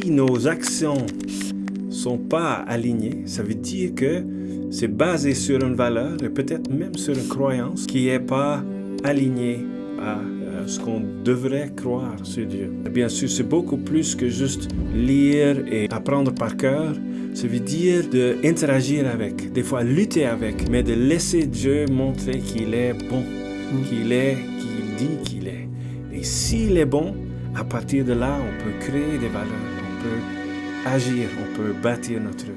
si nos actions sont pas alignées, ça veut dire que c'est basé sur une valeur et peut-être même sur une croyance qui n'est pas alignée à ce qu'on devrait croire sur Dieu. Bien sûr, c'est beaucoup plus que juste lire et apprendre par cœur. Ça veut dire d'interagir avec, des fois lutter avec, mais de laisser Dieu montrer qu'il est bon, qu'il dit qu'il est. Et s'il est bon, à partir de là, on peut créer des valeurs, on peut agir, on peut bâtir notre vie.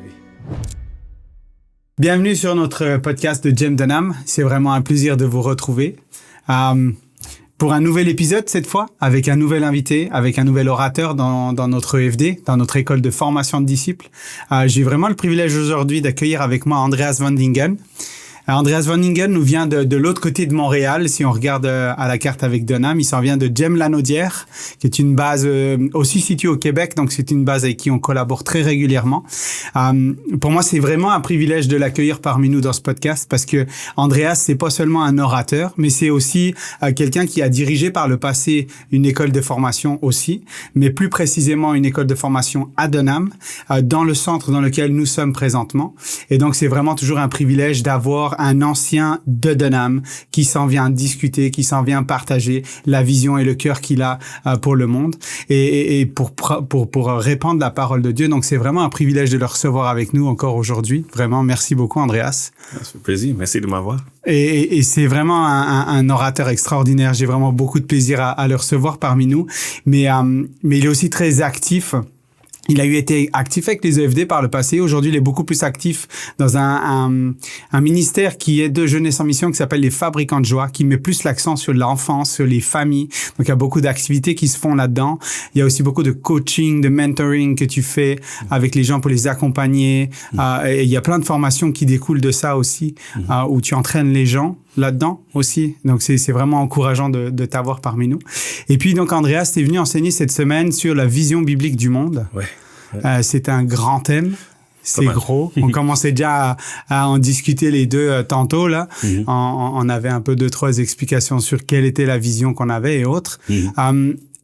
Bienvenue sur notre podcast de Jem Dunham. C'est vraiment un plaisir de vous retrouver. Pour un nouvel épisode cette fois, avec un nouvel invité, avec un nouvel orateur dans notre EFD, dans notre école de formation de disciples. J'ai vraiment le privilège aujourd'hui d'accueillir avec moi Andreas Van Dingen. Andreas Van Dingen nous vient de l'autre côté de Montréal. Si on regarde à la carte avec Dunham, il s'en vient de Jem-Lanaudière, qui est une base aussi située au Québec. Donc, c'est une base avec qui on collabore très régulièrement. Pour moi, c'est vraiment un privilège de l'accueillir parmi nous dans ce podcast parce que Andreas, c'est pas seulement un orateur, mais c'est aussi quelqu'un qui a dirigé par le passé une école de formation aussi, mais plus précisément une école de formation à Dunham, dans le centre dans lequel nous sommes présentement. Et donc, c'est vraiment toujours un privilège d'avoir un ancien de Dunham qui s'en vient discuter, qui s'en vient partager la vision et le cœur qu'il a pour le monde et pour répandre la parole de Dieu. Donc, c'est vraiment un privilège de le recevoir avec nous encore aujourd'hui. Vraiment, merci beaucoup, Andreas. Ça fait plaisir. Merci de m'avoir. Et c'est vraiment un orateur extraordinaire. J'ai vraiment beaucoup de plaisir à le recevoir parmi nous. Mais il est aussi très actif. Il a été actif avec les EFD par le passé. Aujourd'hui, il est beaucoup plus actif dans un ministère qui est de Jeunesse en Mission qui s'appelle les Fabricants de Joie, qui met plus l'accent sur l'enfance, sur les familles. Donc, il y a beaucoup d'activités qui se font là-dedans. Il y a aussi beaucoup de coaching, de mentoring que tu fais avec les gens pour les accompagner. Et il y a plein de formations qui découlent de ça aussi, où tu entraînes les gens là-dedans aussi. Donc, c'est vraiment encourageant de t'avoir parmi nous. Et puis, donc, Andreas, t'es venu enseigner cette semaine sur la vision biblique du monde. Ouais. C'est un grand thème. C'est gros. On commençait déjà à en discuter les deux tantôt, là. On avait un peu 2-3 explications sur quelle était la vision qu'on avait et autres.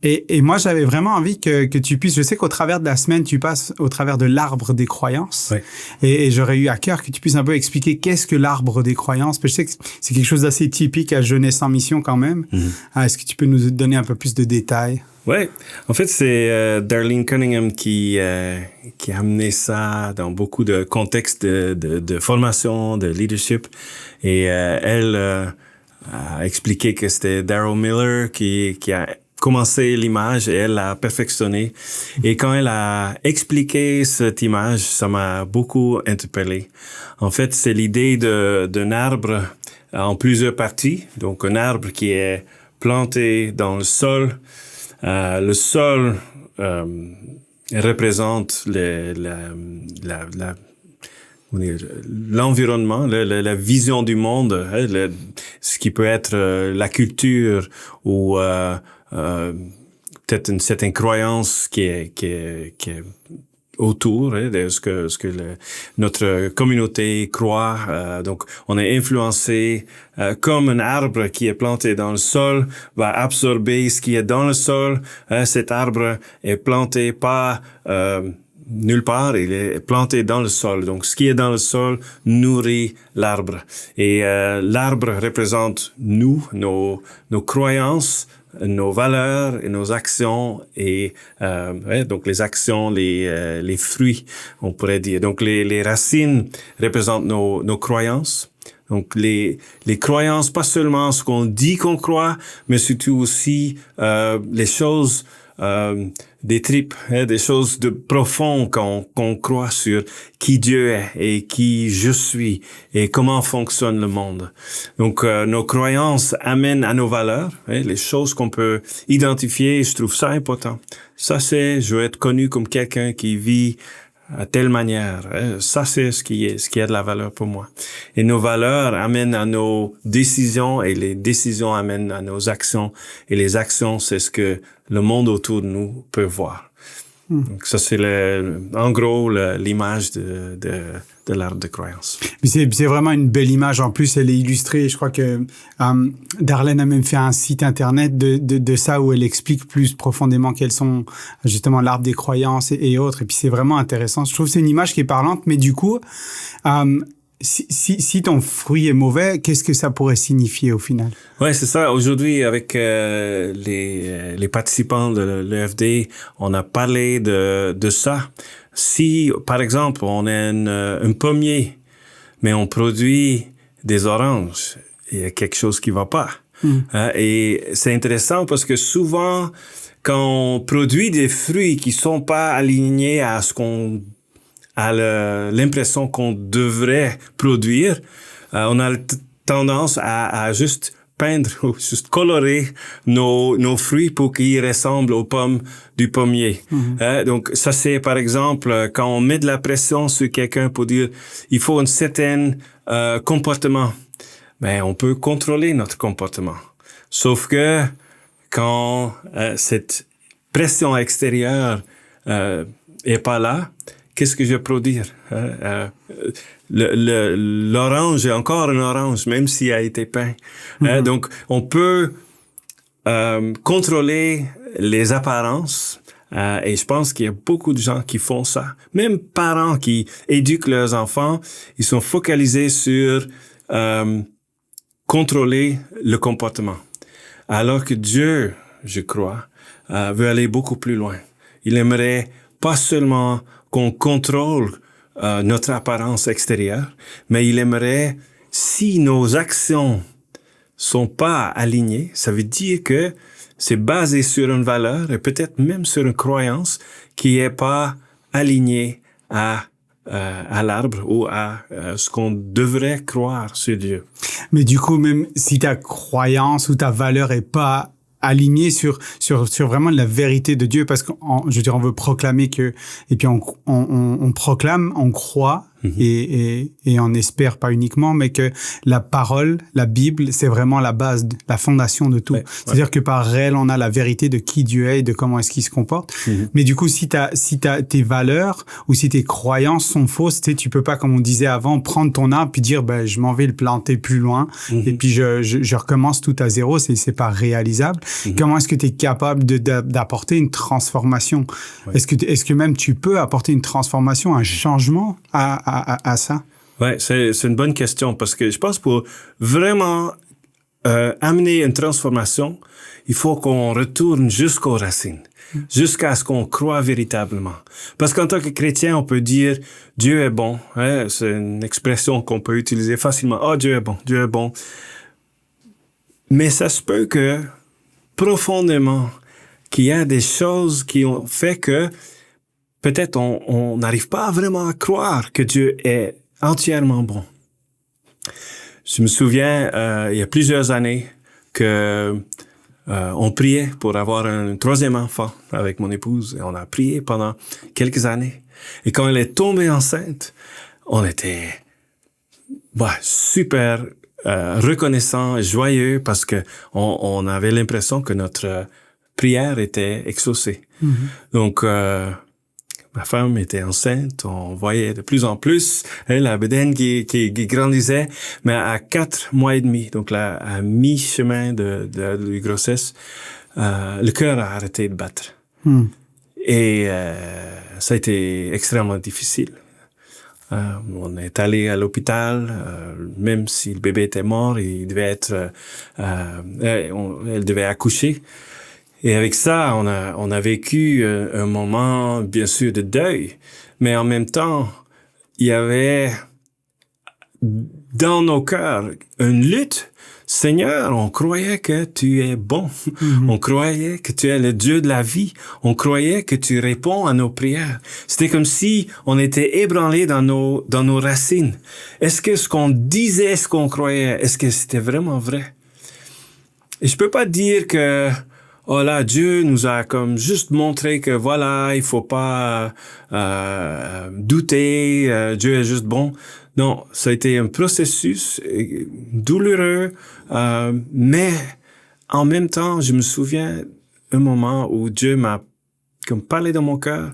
Et moi, j'avais vraiment envie que tu puisses... Je sais qu'au travers de la semaine, tu passes au travers de l'arbre des croyances. Ouais. Et j'aurais eu à cœur que tu puisses un peu expliquer qu'est-ce que l'arbre des croyances. Parce que je sais que c'est quelque chose d'assez typique à Jeunesse en Mission quand même. Est-ce que tu peux nous donner un peu plus de détails? Ouais, en fait, c'est Darlene Cunningham qui a amené ça dans beaucoup de contextes de formation, de leadership. Et elle a expliqué que c'était Daryl Miller qui a commencé l'image et elle l'a perfectionné. Et quand elle a expliqué cette image, ça m'a beaucoup interpellé. En fait, c'est l'idée d'un arbre en plusieurs parties. Donc, un arbre qui est planté dans le sol. Le sol représente l'environnement, la vision du monde, ce qui peut être la culture ou peut-être une certaine croyance qui est autour de ce que notre communauté croit. Donc, on est influencé comme un arbre qui est planté dans le sol va absorber ce qui est dans le sol. Cet arbre est planté pas nulle part, il est planté dans le sol. Donc, ce qui est dans le sol nourrit l'arbre. Et l'arbre représente nous, nos croyances, nos valeurs et nos actions et donc les actions, les fruits, on pourrait dire. Donc les racines représentent nos croyances. Donc les croyances, pas seulement ce qu'on dit qu'on croit, mais surtout aussi les choses des tripes, des choses de profond qu'on croit sur qui Dieu est et qui je suis et comment fonctionne le monde. Donc nos croyances amènent à nos valeurs, les choses qu'on peut identifier. Et je trouve ça important. Ça c'est, je veux être connu comme quelqu'un qui vit à telle manière. Ça, c'est ce qui a de la valeur pour moi. Et nos valeurs amènent à nos décisions et les décisions amènent à nos actions. Et les actions, c'est ce que le monde autour de nous peut voir. Donc ça, c'est en gros l'image de l'arbre de croyance. C'est vraiment une belle image. En plus, elle est illustrée. Je crois que Darlene a même fait un site internet de ça où elle explique plus profondément quels sont justement l'arbre des croyances et autres. Et puis c'est vraiment intéressant. Je trouve que c'est une image qui est parlante. Mais du coup, si ton fruit est mauvais, qu'est-ce que ça pourrait signifier au final? Ouais, c'est ça. Aujourd'hui, avec les participants de l'EFD, on a parlé de ça. Si, par exemple, on a un pommier, mais on produit des oranges, il y a quelque chose qui va pas. Et c'est intéressant parce que souvent, quand on produit des fruits qui sont pas alignés à ce qu'on à l'impression qu'on devrait produire, on a tendance à juste peindre ou juste colorer nos fruits pour qu'ils ressemblent aux pommes du pommier. Donc ça, c'est par exemple quand on met de la pression sur quelqu'un pour dire il faut un certain comportement, mais on peut contrôler notre comportement. Sauf que quand cette pression extérieure est pas là, qu'est-ce que je vais produire? L'orange est encore un orange, même s'il a été peint. Donc, on peut contrôler les apparences. Et je pense qu'il y a beaucoup de gens qui font ça. Même parents qui éduquent leurs enfants, ils sont focalisés sur contrôler le comportement. Alors que Dieu, je crois, veut aller beaucoup plus loin. Il aimerait pas seulement qu'on contrôle notre apparence extérieure, mais il aimerait, si nos actions sont pas alignées, ça veut dire que c'est basé sur une valeur et peut-être même sur une croyance qui est pas alignée à l'arbre ou à ce qu'on devrait croire sur Dieu. Mais du coup, même si ta croyance ou ta valeur est pas alignée sur vraiment la vérité de Dieu, parce je veux dire, on veut proclamer que, et puis on proclame, on croit, et on espère pas uniquement, mais que la parole, la Bible, c'est vraiment la base, la fondation de tout. Ouais, c'est-à-dire que par elle, on a la vérité de qui Dieu est et de comment est-ce qu'il se comporte. Mais du coup, si tes valeurs ou si tes croyances sont fausses, tu peux pas, comme on disait avant, prendre ton arbre puis dire, ben, je m'en vais le planter plus loin et puis je recommence tout à zéro. C'est pas réalisable. Comment est-ce que tu es capable d'apporter une transformation? Ouais. Est-ce que même tu peux apporter une transformation, un changement à ça? Ouais, c'est une bonne question parce que je pense pour vraiment amener une transformation, il faut qu'on retourne jusqu'aux racines, jusqu'à ce qu'on croit véritablement. Parce qu'en tant que chrétien, on peut dire Dieu est bon. Hein? C'est une expression qu'on peut utiliser facilement. Oh, Dieu est bon, Dieu est bon. Mais ça se peut que profondément, qu'il y a des choses qui ont fait que peut-être on n'arrive pas vraiment à croire que Dieu est entièrement bon. Je me souviens, il y a plusieurs années que on priait pour avoir un troisième enfant avec mon épouse et on a prié pendant quelques années. Et quand elle est tombée enceinte, on était super reconnaissant et joyeux parce que on avait l'impression que notre prière était exaucée. Donc ma femme était enceinte, on voyait de plus en plus la bédaine qui grandissait, mais à 4 mois et demi, donc là à mi-chemin de grossesse, le cœur a arrêté de battre. Et ça a été extrêmement difficile. On est allé à l'hôpital, même si le bébé était mort, il devait être, elle devait accoucher. Et avec ça, on a vécu un moment, bien sûr, de deuil, mais en même temps, il y avait dans nos cœurs une lutte. Seigneur, on croyait que tu es bon. On croyait que tu es le Dieu de la vie. On croyait que tu réponds à nos prières. C'était comme si on était ébranlés dans nos racines. Est-ce que ce qu'on disait, ce qu'on croyait, est-ce que c'était vraiment vrai? Et je peux pas dire que oh là, Dieu nous a comme juste montré que voilà, il faut pas douter, Dieu est juste bon. Non, ça a été un processus douloureux, mais en même temps, je me souviens un moment où Dieu m'a comme parler dans mon cœur.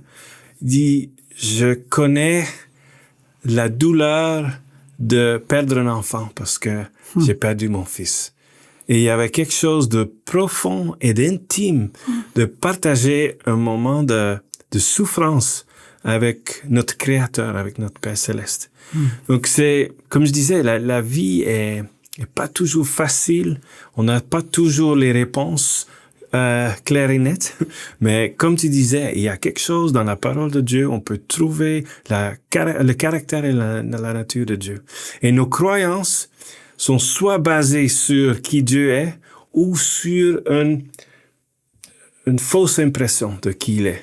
Il dit, je connais la douleur de perdre un enfant parce que j'ai perdu mon fils. Et il y avait quelque chose de profond et d'intime de partager un moment de souffrance avec notre Créateur, avec notre Père Céleste. Donc c'est, comme je disais, la vie est pas toujours facile. On n'a pas toujours les réponses claires et nettes. Mais comme tu disais, il y a quelque chose dans la parole de Dieu. On peut trouver le caractère et la nature de Dieu. Et nos croyances sont soit basées sur qui Dieu est ou sur une fausse impression de qui il est.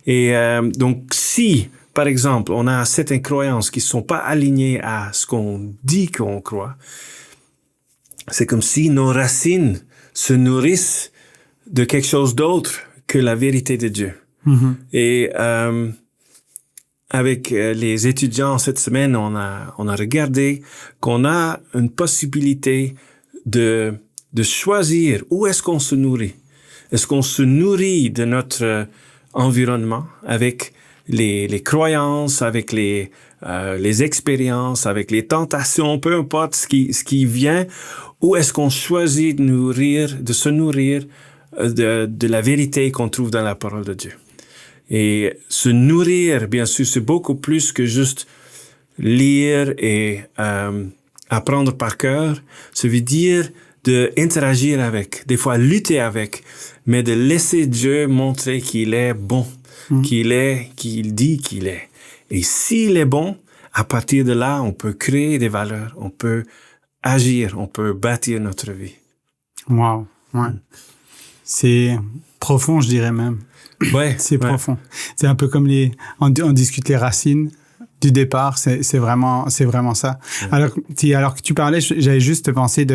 Et donc, si, par exemple, on a certaines croyances qui ne sont pas alignées à ce qu'on dit qu'on croit, c'est comme si nos racines se nourrissent de quelque chose d'autre que la vérité de Dieu. Mm-hmm. Et avec les étudiants cette semaine, on a regardé qu'on a une possibilité de choisir où est-ce qu'on se nourrit. Est-ce qu'on se nourrit de notre environnement avec les croyances, avec les expériences, avec les tentations, peu importe ce qui vient, ou est-ce qu'on choisit de se nourrir de la vérité qu'on trouve dans la parole de Dieu. Et se nourrir, bien sûr, c'est beaucoup plus que juste lire et apprendre par cœur. Ça veut dire d'interagir avec, des fois lutter avec, mais de laisser Dieu montrer qu'il est bon, qu'il dit qu'il est. Et s'il est bon, à partir de là, on peut créer des valeurs, on peut agir, on peut bâtir notre vie. Wow, ouais. C'est profond, je dirais même. Ouais, c'est profond. C'est un peu comme on discute les racines du départ, c'est vraiment ça. Ouais. Alors que tu parlais, j'avais juste pensé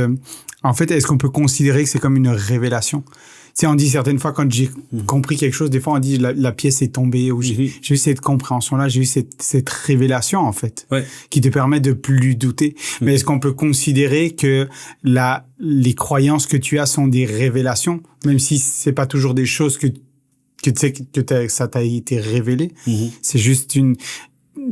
en fait, est-ce qu'on peut considérer que c'est comme une révélation? Tu sais, on dit certaines fois, quand j'ai compris quelque chose, des fois on dit la pièce est tombée, ou j'ai eu cette compréhension-là, j'ai eu cette révélation, en fait, qui te permet de plus douter. Mais est-ce qu'on peut considérer que les croyances que tu as sont des révélations, même si c'est pas toujours des choses que tu sais que ça t'a été révélé? C'est juste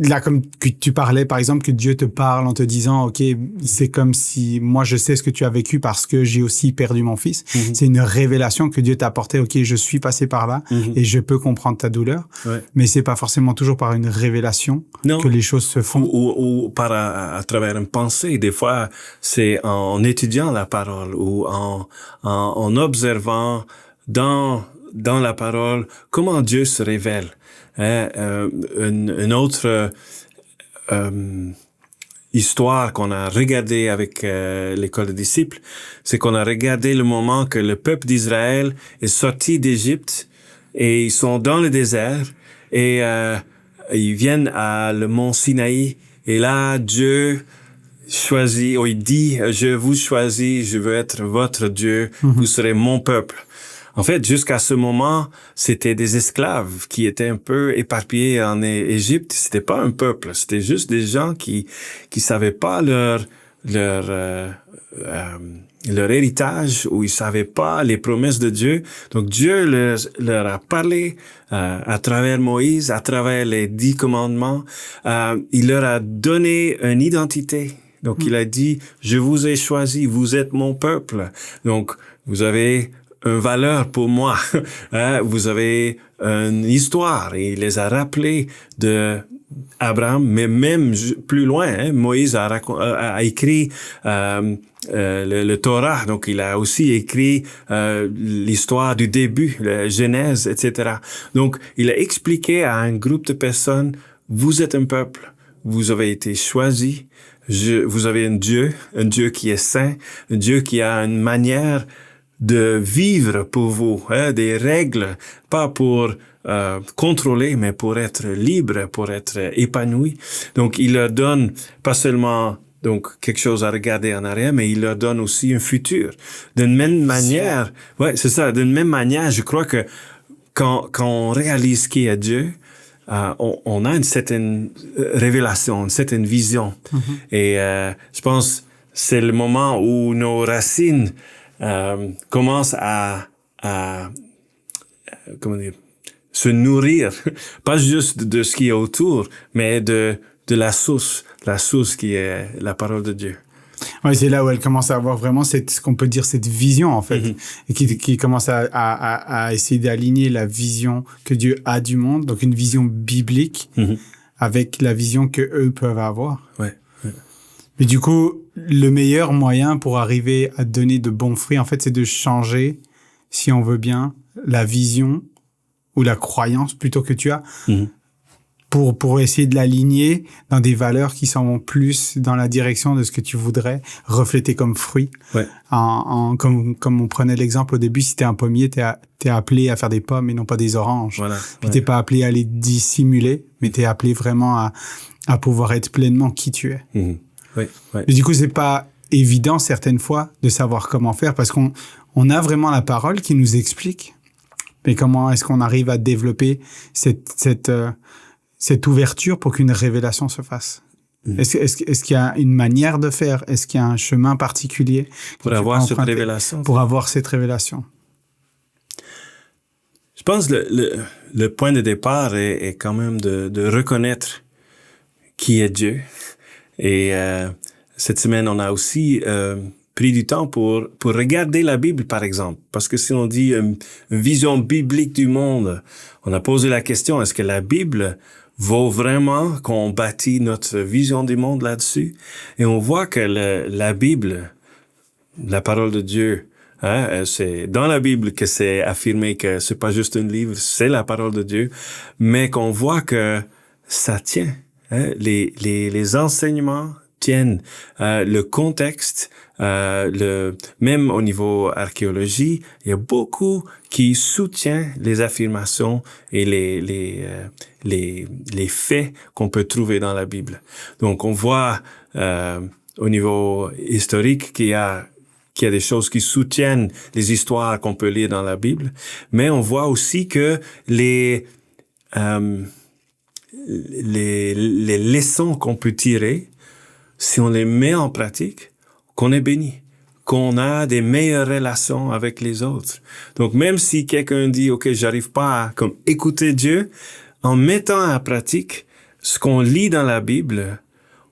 là, comme que tu parlais, par exemple, que Dieu te parle en te disant, OK, c'est comme si moi, je sais ce que tu as vécu parce que j'ai aussi perdu mon fils. C'est une révélation que Dieu t'a apportée. OK, je suis passé par là et je peux comprendre ta douleur. Mais c'est pas forcément toujours par une révélation que les choses se font. Ou par à travers une pensée. Des fois, c'est en étudiant la parole ou en observant dans la parole comment Dieu se révèle. Une autre histoire qu'on a regardée avec l'école des disciples, c'est qu'on a regardé le moment que le peuple d'Israël est sorti d'Égypte et ils sont dans le désert et ils viennent à le mont Sinaï et là Dieu choisit, il dit, je vous choisis, je veux être votre Dieu, vous serez mon peuple. En fait, jusqu'à ce moment, c'était des esclaves qui étaient un peu éparpillés en Égypte. C'était pas un peuple, c'était juste des gens qui savaient pas leur héritage, ou ils savaient pas les promesses de Dieu. Donc Dieu leur a parlé à travers Moïse, à travers les 10 commandements. Il leur a donné une identité. Donc il a dit, je vous ai choisi, vous êtes mon peuple. Donc vous avez une valeur pour moi. Vous avez une histoire. Et il les a rappelés de Abraham, mais même plus loin. Moïse a écrit le Torah. Donc, il a aussi écrit l'histoire du début, la Genèse, etc. Donc, il a expliqué à un groupe de personnes, vous êtes un peuple, vous avez été choisis, vous avez un Dieu qui est saint, un Dieu qui a une manière de vivre pour vous, des règles, pas pour contrôler, mais pour être libre, pour être épanoui. Donc, il leur donne pas seulement quelque chose à regarder en arrière, mais il leur donne aussi un futur. D'une même manière, c'est ça. D'une même manière, je crois que quand on réalise qui est Dieu, on a une certaine révélation, une certaine vision. Et je pense c'est le moment où nos commencent à se nourrir, pas juste de ce qui est autour, mais de la source qui est la parole de Dieu. Ouais, c'est là où elle commence à avoir vraiment ce qu'on peut dire, cette vision, en fait, et qui commence à essayer d'aligner la vision que Dieu a du monde, donc une vision biblique, avec la vision que eux peuvent avoir. Ouais. Mais du coup, le meilleur moyen pour arriver à donner de bons fruits, en fait, c'est de changer, si on veut bien, la vision ou la croyance plutôt que tu as, pour essayer de l'aligner dans des valeurs qui sont plus dans la direction de ce que tu voudrais refléter comme fruit. Ouais. Comme on prenait l'exemple au début, si t'es un pommier, t'es appelé à faire des pommes et non pas des oranges. Voilà. Puis t'es pas appelé à les dissimuler, mais t'es appelé vraiment à pouvoir être pleinement qui tu es. Ouais. Et du coup, c'est pas évident certaines fois de savoir comment faire parce qu'on a vraiment la parole qui nous explique. Mais comment est-ce qu'on arrive à développer cette ouverture pour qu'une révélation se fasse? Est-ce qu'il y a une manière de faire? Est-ce qu'il y a un chemin particulier pour avoir cette révélation? Pour avoir cette révélation. Je pense que le point de départ est quand même de reconnaître qui est Dieu. Et cette semaine, on a aussi pris du temps pour regarder la Bible, par exemple. Parce que si on dit une vision biblique du monde, on a posé la question, est-ce que la Bible vaut vraiment qu'on bâtit notre vision du monde là-dessus? Et on voit que la Bible, la parole de Dieu, c'est dans la Bible que c'est affirmé que c'est pas juste un livre, c'est la parole de Dieu, mais qu'on voit que ça tient. Les enseignements tiennent, le contexte, même au niveau archéologie, il y a beaucoup qui soutient les affirmations et les faits qu'on peut trouver dans la Bible. Donc on voit au niveau historique qu'il y a des choses qui soutiennent les histoires qu'on peut lire dans la Bible, mais on voit aussi que les leçons qu'on peut tirer, si on les met en pratique, qu'on est béni, qu'on a des meilleures relations avec les autres. Donc, même si quelqu'un dit, OK, j'arrive pas à écouter Dieu, en mettant en pratique ce qu'on lit dans la Bible,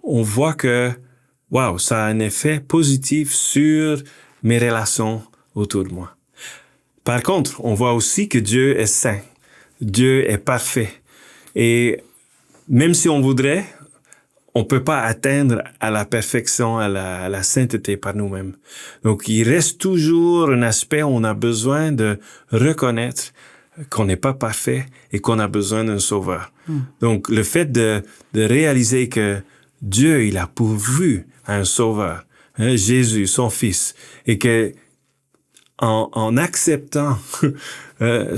on voit que, wow, ça a un effet positif sur mes relations autour de moi. Par contre, on voit aussi que Dieu est saint. Dieu est parfait. Et même si on voudrait, on peut pas atteindre à la perfection, à la sainteté par nous-mêmes. Donc, il reste toujours un aspect où on a besoin de reconnaître qu'on n'est pas parfait et qu'on a besoin d'un sauveur. Donc, le fait de réaliser que Dieu, il a pourvu à un sauveur, Jésus, son fils, et que en acceptant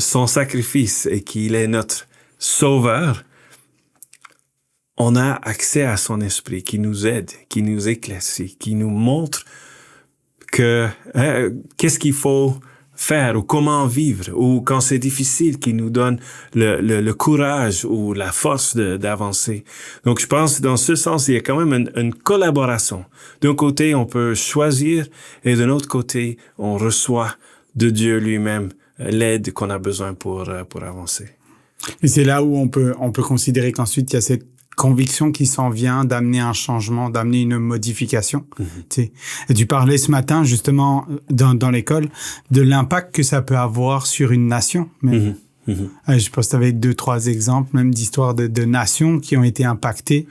son sacrifice et qu'il est notre sauveur, on a accès à son esprit qui nous aide, qui nous éclaircit, qui nous montre que qu'est-ce qu'il faut faire ou comment vivre, ou quand c'est difficile, qui nous donne le courage ou la force d'avancer. Donc, je pense que dans ce sens, il y a quand même une collaboration. D'un côté, on peut choisir, et d'un autre côté, on reçoit de Dieu lui-même l'aide qu'on a besoin pour avancer. Et c'est là où on peut considérer qu'ensuite, il y a cette conviction qui s'en vient d'amener un changement, d'amener une modification. Tu sais. Et tu parlais ce matin, justement, dans l'école, de l'impact que ça peut avoir sur une nation. Même. Je pense que tu avais 2-3 exemples, même d'histoires de nations qui ont été impactées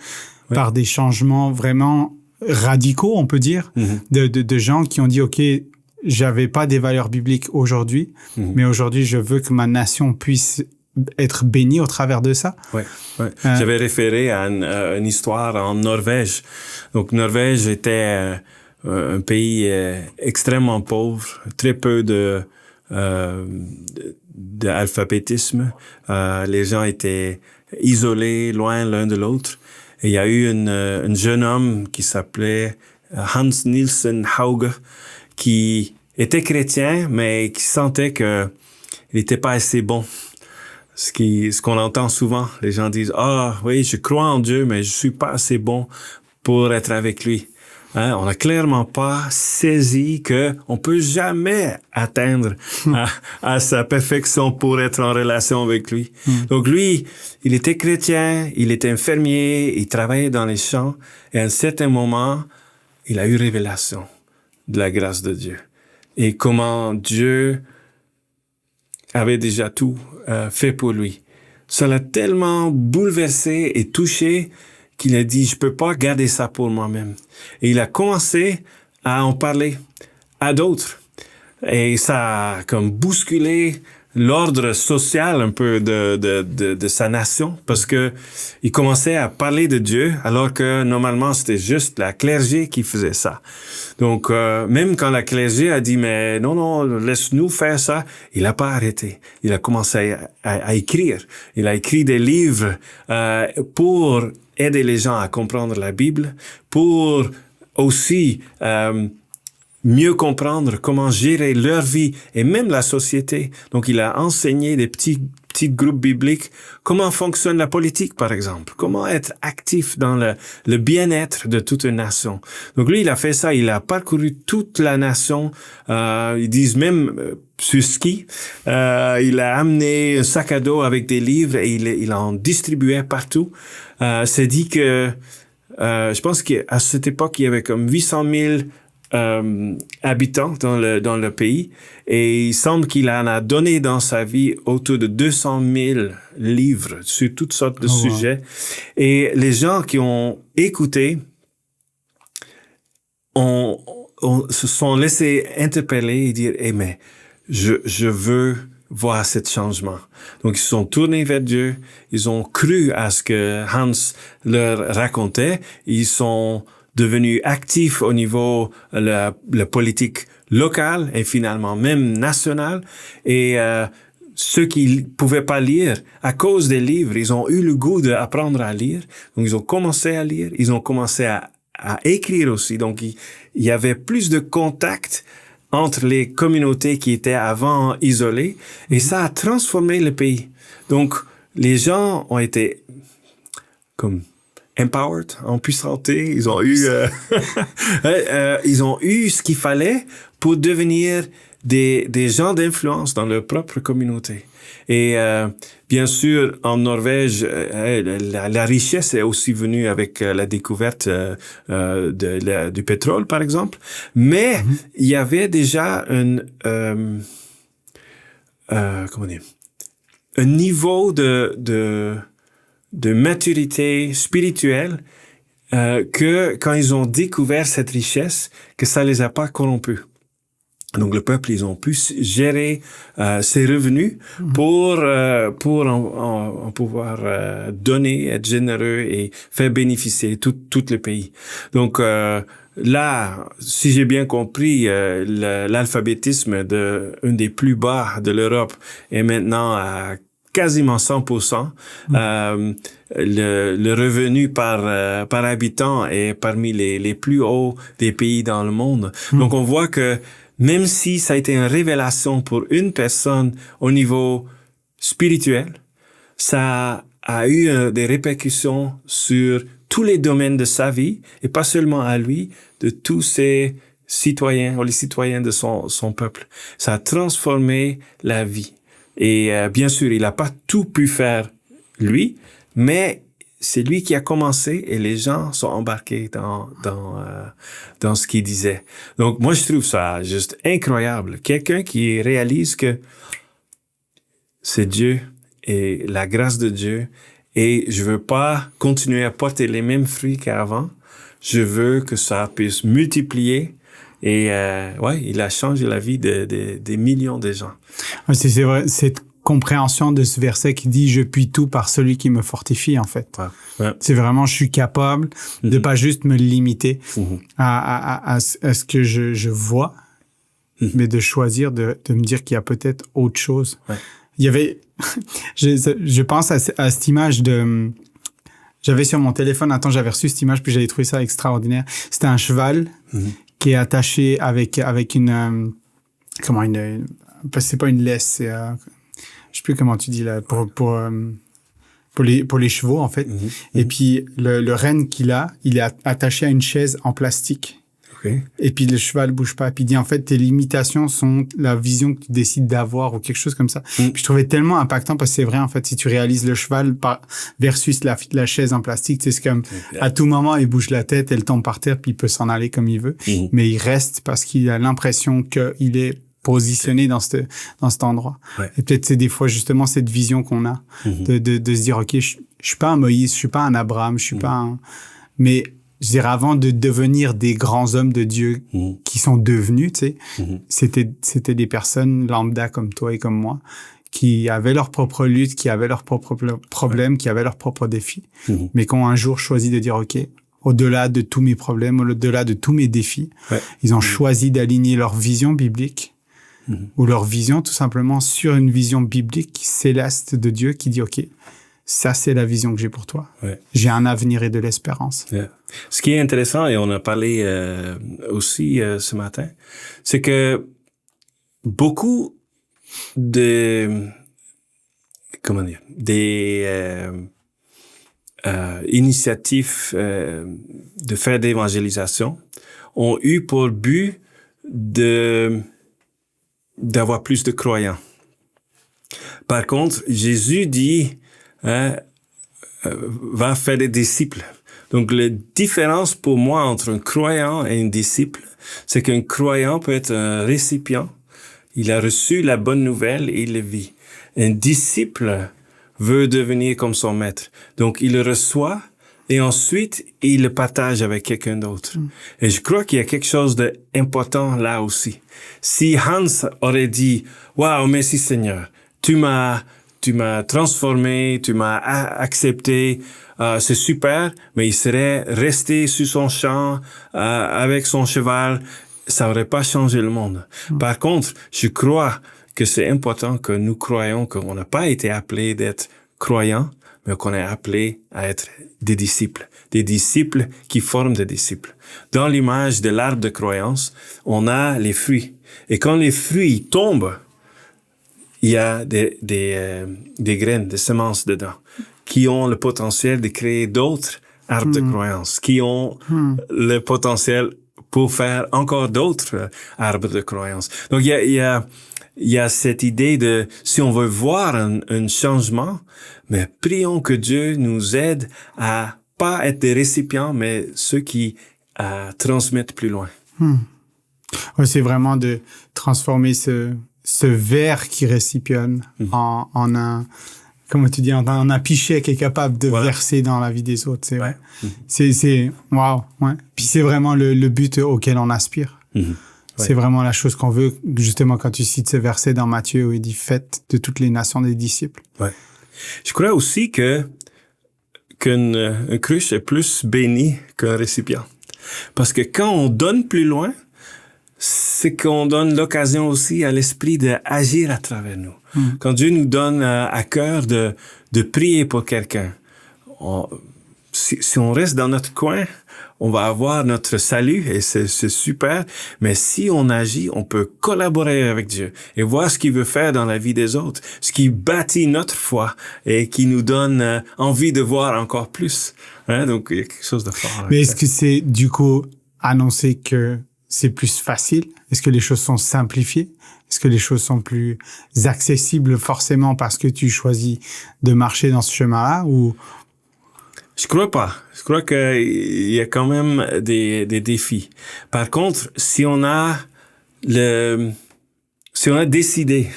par des changements vraiment radicaux, on peut dire, de gens qui ont dit, OK, j'avais pas des valeurs bibliques aujourd'hui, mais aujourd'hui, je veux que ma nation puisse être béni au travers de ça. Ouais. J'avais référé à une histoire en Norvège. Donc, Norvège était un pays extrêmement pauvre, très peu d'alphabétisme. Les gens étaient isolés, loin l'un de l'autre. Et il y a eu un jeune homme qui s'appelait Hans Nielsen Hauge, qui était chrétien, mais qui sentait que il n'était pas assez bon. Ce qu'on entend souvent, les gens disent, oui, je crois en Dieu, mais je suis pas assez bon pour être avec lui. On n'a clairement pas saisi que on peut jamais atteindre à sa perfection pour être en relation avec lui. Donc lui, il était chrétien, il était infirmier, il travaillait dans les champs, et à un certain moment, il a eu révélation de la grâce de Dieu. Et comment Dieu avait déjà tout fait pour lui. Ça l'a tellement bouleversé et touché qu'il a dit, je peux pas garder ça pour moi-même. Et il a commencé à en parler à d'autres. Et ça a comme bousculé l'ordre social un peu de sa nation, parce que il commençait à parler de Dieu, alors que normalement c'était juste la clergé qui faisait ça. Donc même quand la clergé a dit mais non, laisse-nous faire ça, il n'a pas arrêté. Il a commencé à écrire. Il a écrit des livres pour aider les gens à comprendre la Bible, pour aussi mieux comprendre comment gérer leur vie et même la société. Donc, il a enseigné des petits groupes bibliques comment fonctionne la politique, par exemple. Comment être actif dans le bien-être de toute une nation. Donc, lui, il a fait ça. Il a parcouru toute la nation. Ils disent même sur ski. Il a amené un sac à dos avec des livres et il en distribuait partout. C'est dit que je pense qu'à cette époque, il y avait comme 800 000 habitants dans le pays, et il semble qu'il en a donné dans sa vie autour de 200 000 livres sur toutes sortes de sujets. Et les gens qui ont écouté se sont laissés interpeller et dire mais je veux voir ce changement. Donc, ils se sont tournés vers Dieu, ils ont cru à ce que Hans leur racontait, ils sont devenus actifs au niveau la politique locale et finalement même nationale. Et ceux qui pouvaient pas lire, à cause des livres, ils ont eu le goût d'apprendre à lire. Donc, ils ont commencé à lire, ils ont commencé à écrire aussi. Donc, il y avait plus de contact entre les communautés qui étaient avant isolées, et ça a transformé le pays. Donc, les gens ont été comme empowered, en puissanté. Ils ont eu, ils ont eu ce qu'il fallait pour devenir des gens d'influence dans leur propre communauté. Et bien sûr, en Norvège, la richesse est aussi venue avec la découverte du pétrole, par exemple. Mais il y avait déjà un niveau de maturité spirituelle que quand ils ont découvert cette richesse, que ça les a pas corrompus. Donc le peuple, ils ont pu gérer ses revenus pour en pouvoir donner, être généreux et faire bénéficier tout le pays. Donc là, si j'ai bien compris, l'alphabétisme un des plus bas de l'Europe est maintenant à quasiment 100%. Le revenu par habitant est parmi les plus hauts des pays dans le monde. Donc on voit que même si ça a été une révélation pour une personne au niveau spirituel, ça a eu des répercussions sur tous les domaines de sa vie, et pas seulement à lui, de tous ses citoyens ou les citoyens de son peuple. Ça a transformé la vie. Et bien sûr, il n'a pas tout pu faire lui, mais c'est lui qui a commencé et les gens sont embarqués dans ce qu'il disait. Donc, moi, je trouve ça juste incroyable. Quelqu'un qui réalise que c'est Dieu et la grâce de Dieu, et je veux pas continuer à porter les mêmes fruits qu'avant. Je veux que ça puisse multiplier. Et il a changé la vie des millions de gens. C'est vrai, cette compréhension de ce verset qui dit « Je puis tout par celui qui me fortifie », en fait. Ouais. C'est vraiment, je suis capable de pas juste me limiter à ce que je vois, mais de choisir de me dire qu'il y a peut-être autre chose. Ouais. Il y avait, je pense à cette image j'avais sur mon téléphone, j'avais reçu cette image, puis j'avais trouvé ça extraordinaire. C'était un cheval qui est attaché avec une c'est pas une laisse, c'est je sais plus comment tu dis là, pour les chevaux en fait. Et puis le renne qu'il a, il est attaché à une chaise en plastique. OK. Et puis le cheval bouge pas. Puis il dit en fait tes limitations sont la vision que tu décides d'avoir ou quelque chose comme ça. Puis je trouvais tellement impactant parce que c'est vrai en fait si tu réalises le cheval versus la chaise en plastique, c'est comme à tout moment il bouge la tête, elle tombe par terre puis il peut s'en aller comme il veut, mais il reste parce qu'il a l'impression qu'il est positionné dans cet endroit. Ouais. Et peut-être c'est des fois justement cette vision qu'on a de se dire ok je suis pas un Moïse, je suis pas un Abraham, je suis pas un... Mais je dirais avant de devenir des grands hommes de Dieu qui sont devenus, tu sais, c'était des personnes lambda comme toi et comme moi qui avaient leur propre lutte, qui avaient leurs propres problèmes, qui avaient leurs propres défis, mais qui ont un jour choisi de dire ok, au-delà de tous mes problèmes, au-delà de tous mes défis, ils ont choisi d'aligner leur vision biblique ou leur vision tout simplement sur une vision biblique céleste de Dieu qui dit ok, ça, c'est la vision que j'ai pour toi. Ouais. J'ai un avenir et de l'espérance. Yeah. Ce qui est intéressant, et on a parlé aussi ce matin, c'est que beaucoup des initiatives de faire d'évangélisation ont eu pour but d'avoir plus de croyants. Par contre, Jésus dit va faire des disciples. Donc, la différence pour moi entre un croyant et un disciple, c'est qu'un croyant peut être un récipient. Il a reçu la bonne nouvelle et il le vit. Un disciple veut devenir comme son maître. Donc, il le reçoit et ensuite, il le partage avec quelqu'un d'autre. Et je crois qu'il y a quelque chose d'important là aussi. Si Hans aurait dit « Wow, merci Seigneur, tu m'as transformé, tu m'as accepté, c'est super », mais il serait resté sur son champ avec son cheval, ça aurait pas changé le monde. Par contre, je crois que c'est important que nous croyons qu'on n'a pas été appelés d'être croyants, mais qu'on est appelés à être des disciples qui forment des disciples. Dans l'image de l'arbre de croyance, on a les fruits. Et quand les fruits tombent, il y a des graines, des semences dedans, qui ont le potentiel de créer d'autres arbres de croyance, qui ont le potentiel pour faire encore d'autres arbres de croyance. Donc, il y a cette idée de, si on veut voir un changement, mais prions que Dieu nous aide à pas être des récipients, mais ceux qui transmettent plus loin. Ouais, c'est vraiment de transformer ce verre qui récipione en un, comment tu dis, en un pichet qui est capable de verser dans la vie des autres. C'est vrai. C'est wow, ouais. Puis c'est vraiment le but auquel on aspire. C'est vraiment la chose qu'on veut, justement, quand tu cites ce verset dans Matthieu où il dit « Faites de toutes les nations des disciples ». Ouais. Je crois aussi qu'une cruche est plus bénie qu'un récipient. Parce que quand on donne plus loin, c'est qu'on donne l'occasion aussi à l'Esprit d'agir à travers nous. Quand Dieu nous donne à cœur de prier pour quelqu'un, si on reste dans notre coin, on va avoir notre salut et c'est super. Mais si on agit, on peut collaborer avec Dieu et voir ce qu'il veut faire dans la vie des autres, ce qui bâtit notre foi et qui nous donne envie de voir encore plus. Hein? Donc, il y a quelque chose de fort. Mais est-ce que c'est, du coup, annoncer que c'est plus facile? Est-ce que les choses sont simplifiées? Est-ce que les choses sont plus accessibles forcément parce que tu choisis de marcher dans ce chemin-là ou... Je crois pas. Je crois qu'il y a quand même des défis. Par contre, si on a décidé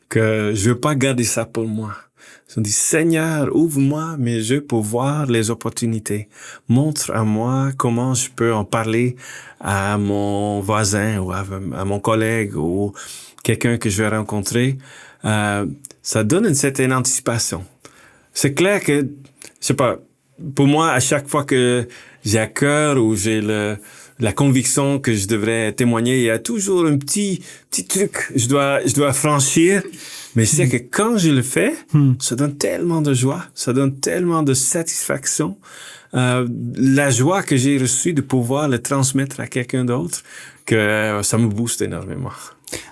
que je veux pas garder ça pour moi, si on dit Seigneur, ouvre-moi mes yeux pour voir les opportunités. Montre à moi comment je peux en parler à mon voisin ou à mon collègue ou quelqu'un que je vais rencontrer. Ça donne une certaine anticipation. C'est clair que, je sais pas, pour moi, à chaque fois que j'ai à cœur ou j'ai la conviction que je devrais témoigner, il y a toujours un petit truc je dois franchir. Mais je sais que quand je le fais, ça donne tellement de joie, ça donne tellement de satisfaction. La joie que j'ai reçue de pouvoir le transmettre à quelqu'un d'autre, que ça me booste énormément.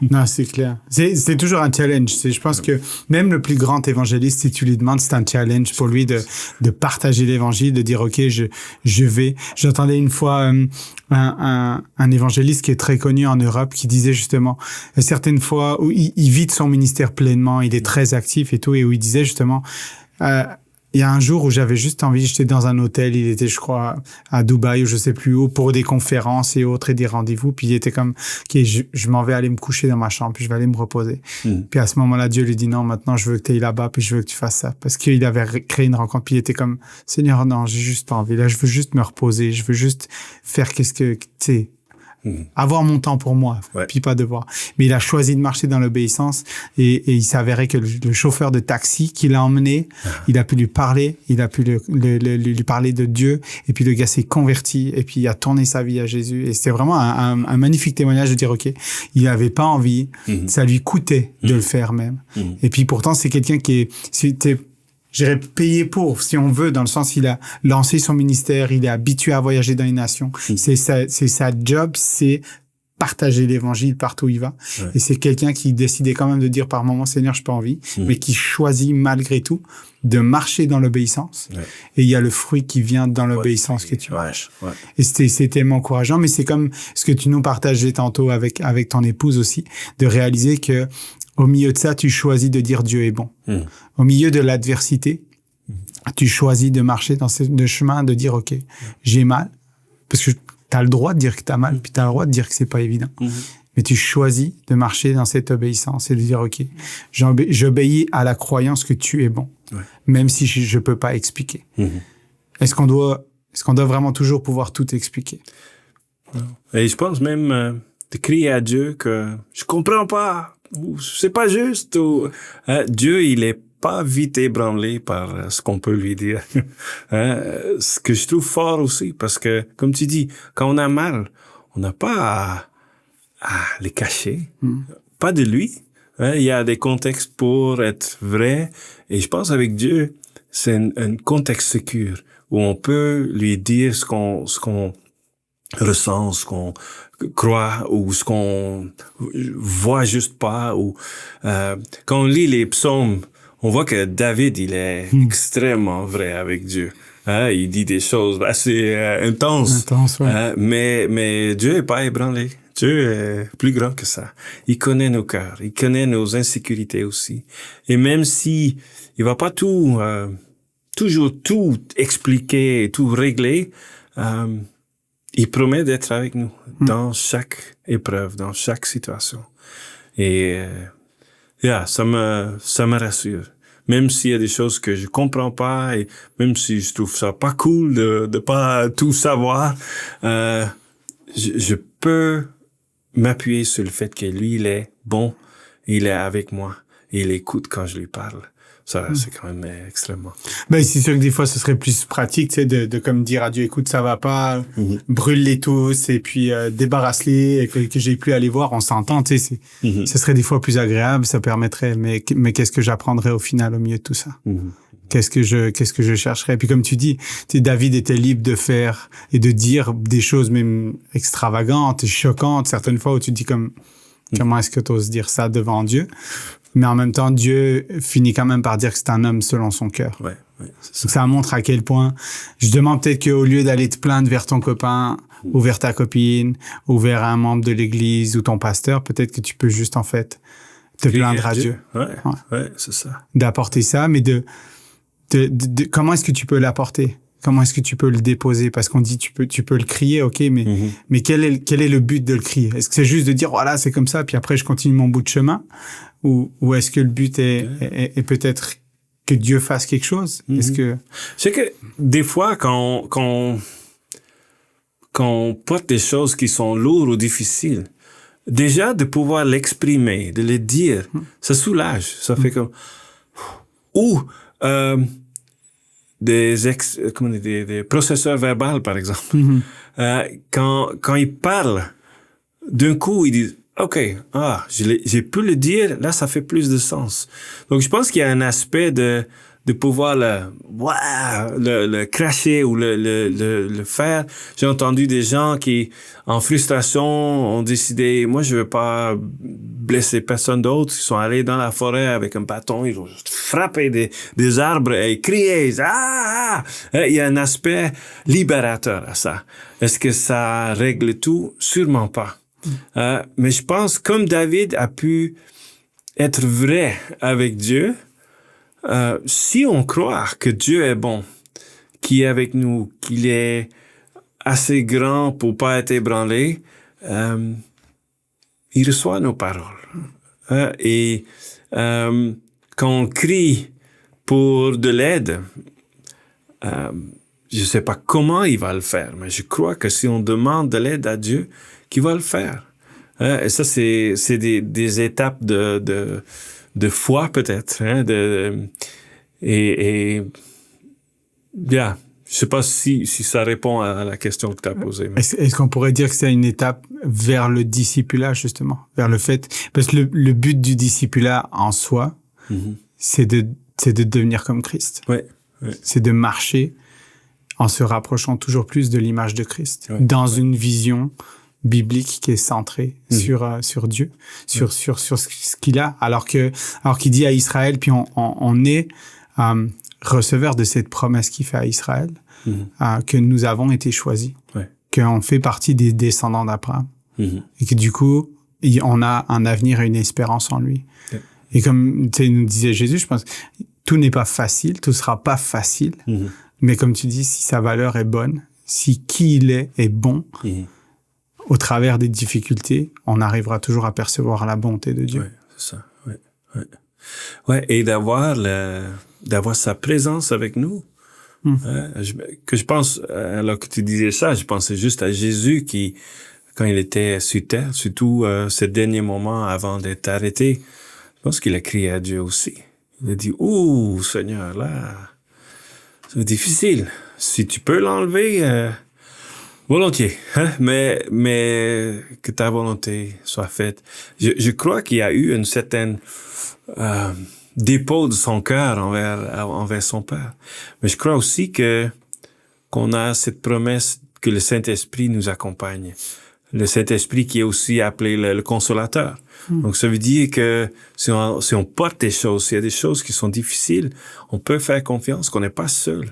Non, c'est clair. C'est toujours un challenge. Je pense que même le plus grand évangéliste, si tu lui demandes, c'est un challenge pour lui de partager l'évangile, de dire, OK, je vais. J'entendais une fois un évangéliste qui est très connu en Europe qui disait justement, certaines fois où il vit de son ministère pleinement, il est très actif et tout, et où il disait justement, il y a un jour où j'avais juste envie, j'étais dans un hôtel, il était, je crois, à Dubaï ou je sais plus où, pour des conférences et autres et des rendez-vous. Puis il était comme, OK, je m'en vais aller me coucher dans ma chambre, puis je vais aller me reposer. Puis à ce moment-là, Dieu lui dit, non, maintenant je veux que tu ailles là-bas, puis je veux que tu fasses ça. Parce qu'il avait créé une rencontre, puis il était comme, Seigneur, non, j'ai juste pas envie. Là, je veux juste me reposer, je veux juste faire qu'est-ce que, tu sais, avoir mon temps pour moi, puis pas devoir. Mais il a choisi de marcher dans l'obéissance et il s'avérait que le chauffeur de taxi qui l'a emmené, il a pu lui parler, il a pu lui parler de Dieu, et puis le gars s'est converti et puis il a tourné sa vie à Jésus. Et c'était vraiment un magnifique témoignage de dire, OK, il avait pas envie, ça lui coûtait de le faire même. Et puis pourtant, c'est quelqu'un qui j'irais payer pour, si on veut, dans le sens il a lancé son ministère, il est habitué à voyager dans les nations. C'est sa job, c'est partager l'évangile partout où il va. Et c'est quelqu'un qui décidait quand même de dire par moment, Seigneur, j'ai pas envie, mais qui choisit malgré tout de marcher dans l'obéissance. Et il y a le fruit qui vient dans l'obéissance que tu marches. Et c'est tellement encourageant, mais c'est comme ce que tu nous partageais tantôt avec ton épouse aussi, de réaliser que au milieu de ça, tu choisis de dire Dieu est bon. Au milieu de l'adversité, tu choisis de marcher dans ce chemin, de dire, OK, j'ai mal. Parce que tu as le droit de dire que tu as mal, puis tu as le droit de dire que c'est pas évident. Mais tu choisis de marcher dans cette obéissance et de dire, OK, j'obéis à la croyance que tu es bon, même si je peux pas expliquer. Est-ce qu'on doit vraiment toujours pouvoir tout expliquer? Et je pense même de crier à Dieu que je comprends pas, ou c'est pas juste, ou Dieu, il est pas vite ébranlé par ce qu'on peut lui dire. Ce que je trouve fort aussi, parce que, comme tu dis, quand on a mal, on n'a pas à les cacher. Pas de lui. Il y a des contextes pour être vrai. Et je pense avec Dieu, c'est un contexte sécure où on peut lui dire ce qu'on ressent, ce qu'on croit ou ce qu'on voit juste pas. Ou quand on lit les psaumes, on voit que David, il est extrêmement vrai avec Dieu. Il dit des choses assez intenses. Mais Dieu est pas ébranlé. Dieu est plus grand que ça. Il connaît nos cœurs. Il connaît nos insécurités aussi. Et même si il va pas toujours tout expliquer et tout régler, il promet d'être avec nous dans chaque épreuve, dans chaque situation. Et ça me rassure. Même s'il y a des choses que je comprends pas et même si je trouve ça pas cool de pas tout savoir, je peux m'appuyer sur le fait que lui, il est bon, il est avec moi et il écoute quand je lui parle. Ça, c'est quand même extrêmement. Ben, c'est sûr que des fois, ce serait plus pratique, tu sais, de comme dire à Dieu, écoute, ça va pas, brûle-les tous, et puis, débarrasse-les, et que j'ai plus à les voir, on s'entend, tu sais, ce serait des fois plus agréable, ça permettrait, mais qu'est-ce que j'apprendrais au final, au milieu de tout ça? Qu'est-ce que je chercherais? Puis comme tu dis, tu sais, David était libre de faire et de dire des choses même extravagantes et choquantes, certaines fois où tu te dis comment est-ce que tu oses dire ça devant Dieu? Mais en même temps, Dieu finit quand même par dire que c'est un homme selon son cœur. Donc ça montre à quel point, je demande peut-être qu'au lieu d'aller te plaindre vers ton copain, ou vers ta copine, ou vers un membre de l'église, ou ton pasteur, peut-être que tu peux juste, en fait, te plaindre à Dieu. Ouais, c'est ça. D'apporter ça, mais de comment est-ce que tu peux l'apporter? Comment est-ce que tu peux le déposer? Parce qu'on dit tu peux le crier, ok, mais quel est le but de le crier? Est-ce que c'est juste de dire voilà, c'est comme ça, puis après je continue mon bout de chemin? Ou est-ce que le but est peut-être que Dieu fasse quelque chose? Est-ce que... C'est que des fois, quand on porte des choses qui sont lourdes ou difficiles, déjà de pouvoir l'exprimer, de le dire, ça soulage. Ça fait comme... Ou des processeurs verbaux, par exemple. Quand ils parlent, d'un coup, ils disent OK, j'ai pu le dire, là, ça fait plus de sens. Donc, je pense qu'il y a un aspect de de pouvoir le cracher ou le faire. J'ai entendu des gens qui, en frustration, ont décidé, moi, je veux pas blesser personne d'autre. Ils sont allés dans la forêt avec un bâton, ils ont frappé des arbres et crié. Ah! Il y a un aspect libérateur à ça. Est-ce que ça règle tout? Sûrement pas. Mais je pense, comme David a pu être vrai avec Dieu, si on croit que Dieu est bon, qu'il est avec nous, qu'il est assez grand pour pas être ébranlé, il reçoit nos paroles. Et quand on crie pour de l'aide, je sais pas comment il va le faire, mais je crois que si on demande de l'aide à Dieu, qu'il va le faire. Et ça, c'est des étapes de foi peut-être. Et bien, je sais pas si ça répond à la question que tu as posée. Mais... Est-ce qu'on pourrait dire que c'est une étape vers le discipulat, justement, vers le fait, parce que le but du discipulat en soi, c'est de devenir comme Christ. Ouais. C'est de marcher en se rapprochant toujours plus de l'image de Christ, dans une vision biblique qui est centrée sur Dieu, sur ce qu'il a, alors qu'il dit à Israël, puis on est receveur de cette promesse qu'il fait à Israël, que nous avons été choisis, qu'on fait partie des descendants d'Abraham, et que du coup, on a un avenir et une espérance en lui. Et comme nous disait Jésus, je pense, tout n'est pas facile, tout sera pas facile, mais comme tu dis, si sa valeur est bonne, si qui il est bon, au travers des difficultés, on arrivera toujours à percevoir la bonté de Dieu. Oui, c'est ça. Ouais, et d'avoir sa présence avec nous. Que je pense, alors que tu disais ça, je pensais juste à Jésus qui, quand il était sur terre, surtout ces derniers moments avant d'être arrêté, je pense qu'il a crié à Dieu aussi. Il a dit, « Ouh, Seigneur, là, c'est difficile. Si tu peux l'enlever, volontiers, hein? Mais que ta volonté soit faite. » Je crois qu'il y a eu une certaine dépôt de son cœur envers son Père. Mais je crois aussi qu'on a cette promesse que le Saint-Esprit nous accompagne. Le Saint-Esprit qui est aussi appelé le Consolateur. Donc, ça veut dire que si on porte des choses, s'il y a des choses qui sont difficiles, on peut faire confiance qu'on n'est pas seul.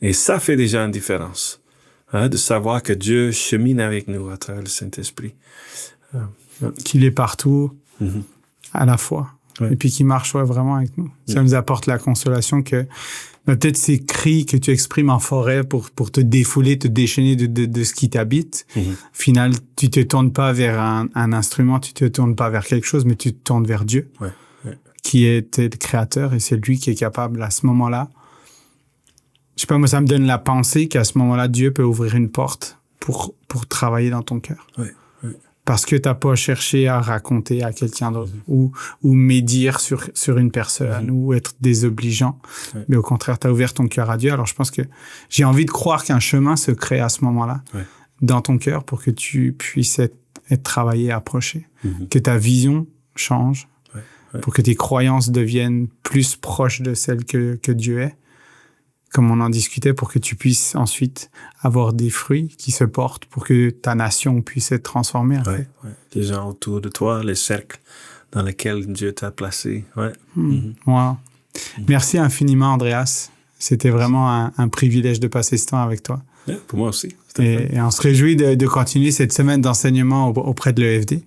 Et ça fait déjà une différence. De savoir que Dieu chemine avec nous à travers le Saint-Esprit. Qu'il est partout, à la fois. Et puis qu'il marche vraiment avec nous. Ça nous apporte la consolation que peut-être ces cris que tu exprimes en forêt pour te défouler, te déchaîner de ce qui t'habite, au final, tu te tournes pas vers un instrument, tu te tournes pas vers quelque chose, mais tu te tournes vers Dieu, qui est le créateur, et c'est lui qui est capable à ce moment-là. Je sais pas, moi, ça me donne la pensée qu'à ce moment-là, Dieu peut ouvrir une porte pour travailler dans ton cœur. Parce que t'as pas cherché à raconter à quelqu'un d'autre ou médire sur une personne ou être désobligeant. Mais au contraire, t'as ouvert ton cœur à Dieu. Alors, je pense que j'ai envie de croire qu'un chemin se crée à ce moment-là dans ton cœur pour que tu puisses être travaillé, approché. Que ta vision change. Pour que tes croyances deviennent plus proches de celles que Dieu est. Comme on en discutait, pour que tu puisses ensuite avoir des fruits qui se portent, pour que ta nation puisse être transformée. Les gens autour de toi, les cercles dans lesquels Dieu t'a placé. Wow. Merci infiniment, Andreas. C'était vraiment un privilège de passer ce temps avec toi. Pour moi aussi. Et on se réjouit de continuer cette semaine d'enseignement auprès de l'EFD.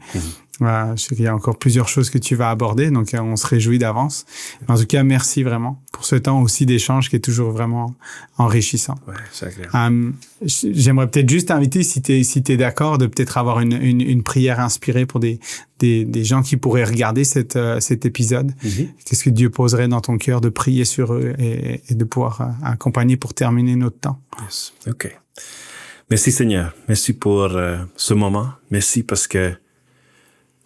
Je sais qu'il y a encore plusieurs choses que tu vas aborder, donc on se réjouit d'avance. En tout cas, merci vraiment pour ce temps aussi d'échange qui est toujours vraiment enrichissant. C'est agréable. J'aimerais peut-être juste t'inviter, si t'es d'accord, de peut-être avoir une prière inspirée pour des gens qui pourraient regarder cet épisode. Qu'est-ce que Dieu poserait dans ton cœur de prier sur eux et de pouvoir accompagner pour terminer notre temps. Yes. OK. Merci Seigneur. Merci pour ce moment. Merci parce que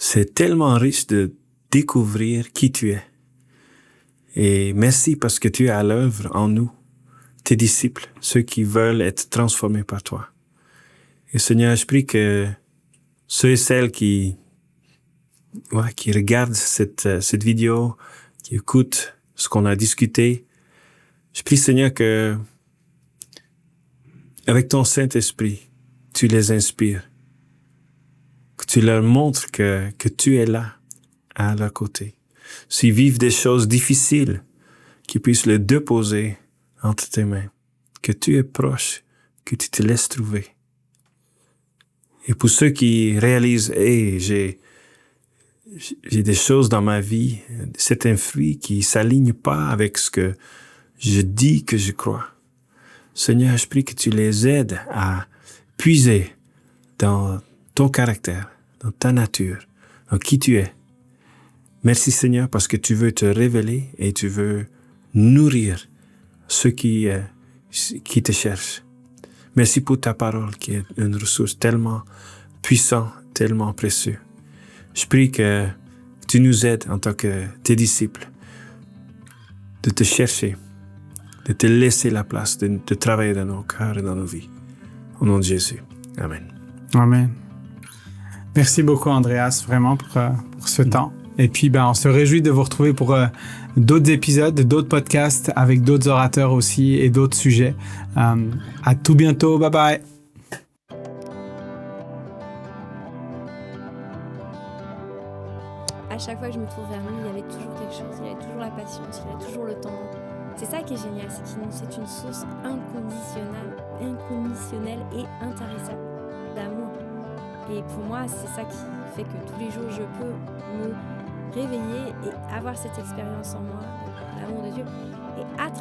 c'est tellement riche de découvrir qui tu es. Et merci parce que tu es à l'œuvre en nous, tes disciples, ceux qui veulent être transformés par toi. Et Seigneur, je prie que ceux et celles qui regardent cette vidéo, qui écoutent ce qu'on a discuté, Je prie, Seigneur, que avec ton Saint-Esprit, tu les inspires, que tu leur montres que tu es là, à leur côté. S'ils vivent des choses difficiles, qu'ils puissent les déposer entre tes mains, que tu es proche, que tu te laisses trouver. Et pour ceux qui réalisent, j'ai des choses dans ma vie, certains fruits qui ne s'alignent pas avec ce que je dis que je crois. Seigneur, je prie que tu les aides à puiser dans ton caractère, dans ta nature, dans qui tu es. Merci Seigneur parce que tu veux te révéler et tu veux nourrir ceux qui te cherchent. Merci pour ta parole qui est une ressource tellement puissante, tellement précieuse. Je prie que tu nous aides en tant que tes disciples de te chercher, de te laisser la place, de travailler dans nos cœurs et dans nos vies. Au nom de Jésus. Amen. Amen. Merci beaucoup, Andreas, vraiment pour ce temps. Et puis, on se réjouit de vous retrouver pour d'autres épisodes, d'autres podcasts avec d'autres orateurs aussi et d'autres sujets. À tout bientôt. Bye bye. À chaque fois que je me tourne vers lui, il y avait toujours quelque chose, il y avait toujours la patience, il y avait toujours le temps. C'est ça qui est génial, c'est une source inconditionnelle et intarissable d'amour. Et pour moi, c'est ça qui fait que tous les jours, je peux me réveiller et avoir cette expérience en moi, l'amour de Dieu. Et à travers